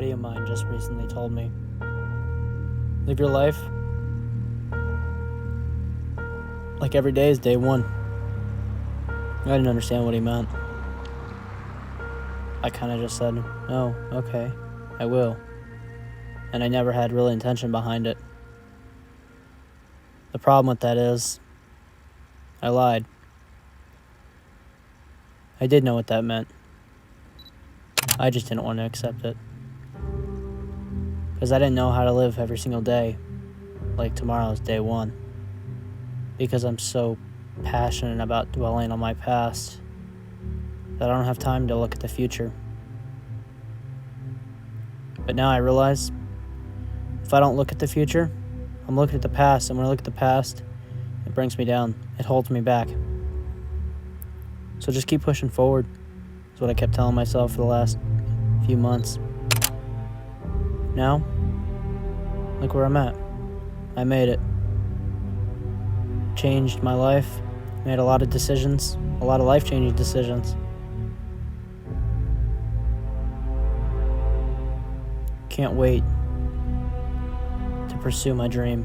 buddy of mine just recently told me, live your life like every day is day one. I didn't understand what he meant. I kind of just said, oh, okay, I will. And I never had real intention behind it. The problem with that is, I lied. I did know what that meant. I just didn't want to accept it. Because I didn't know how to live every single day like tomorrow's day one. Because I'm so passionate about dwelling on my past that I don't have time to look at the future. But now I realize, if I don't look at the future, I'm looking at the past, and when I look at the past, it brings me down. It holds me back. So just keep pushing forward. That's what I kept telling myself for the last few months. Now, look where I'm at. I made it. Changed my life. Made a lot of decisions. A lot of life-changing decisions. Can't wait to pursue my dream,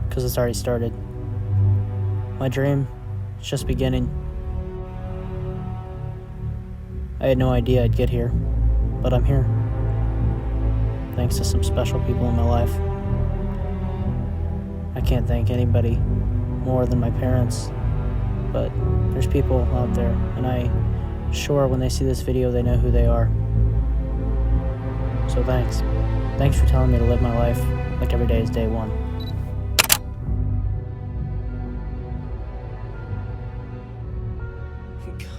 because it's already started. My dream is just beginning. I had no idea I'd get here, but I'm here. Thanks to some special people in my life. I can't thank anybody more than my parents, but there's people out there, and I'm sure when they see this video, they know who they are. So thanks. Thanks for telling me to live my life like every day is day one.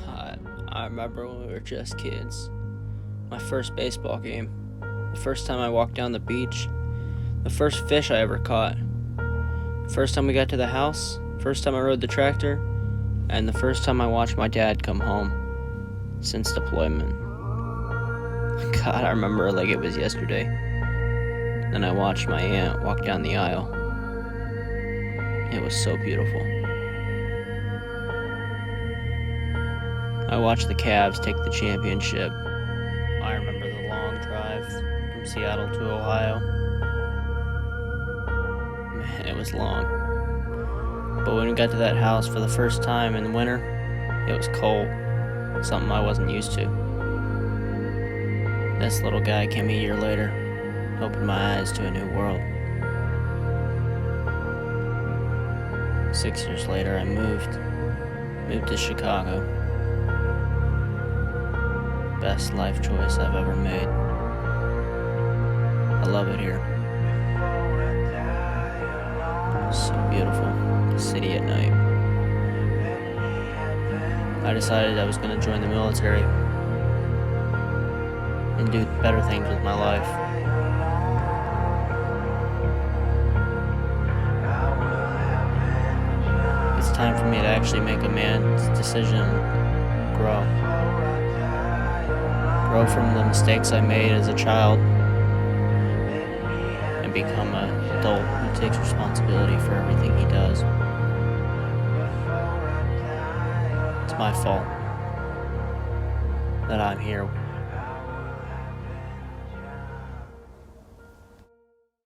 God, I remember when we were just kids. My first baseball game. The first time I walked down the beach. The first fish I ever caught. First time we got to the house. First time I rode the tractor. And the first time I watched my dad come home since deployment. God, I remember it like it was yesterday. Then I watched my aunt walk down the aisle. It was so beautiful. I watched the Cavs take the championship. I remember the long drive from Seattle to Ohio. Man, it was long. But when we got to that house for the first time in the winter, it was cold. Something I wasn't used to. This little guy came a year later, opened my eyes to a new world. 6 years later, I moved to Chicago. Best life choice I've ever made. I love it here. It's so beautiful, the city at night. I decided I was going to join the military and do better things with my life. It's time for me to actually make a man's decision and grow. Grow from the mistakes I made as a child and become an adult who takes responsibility for everything he does. It's my fault that I'm here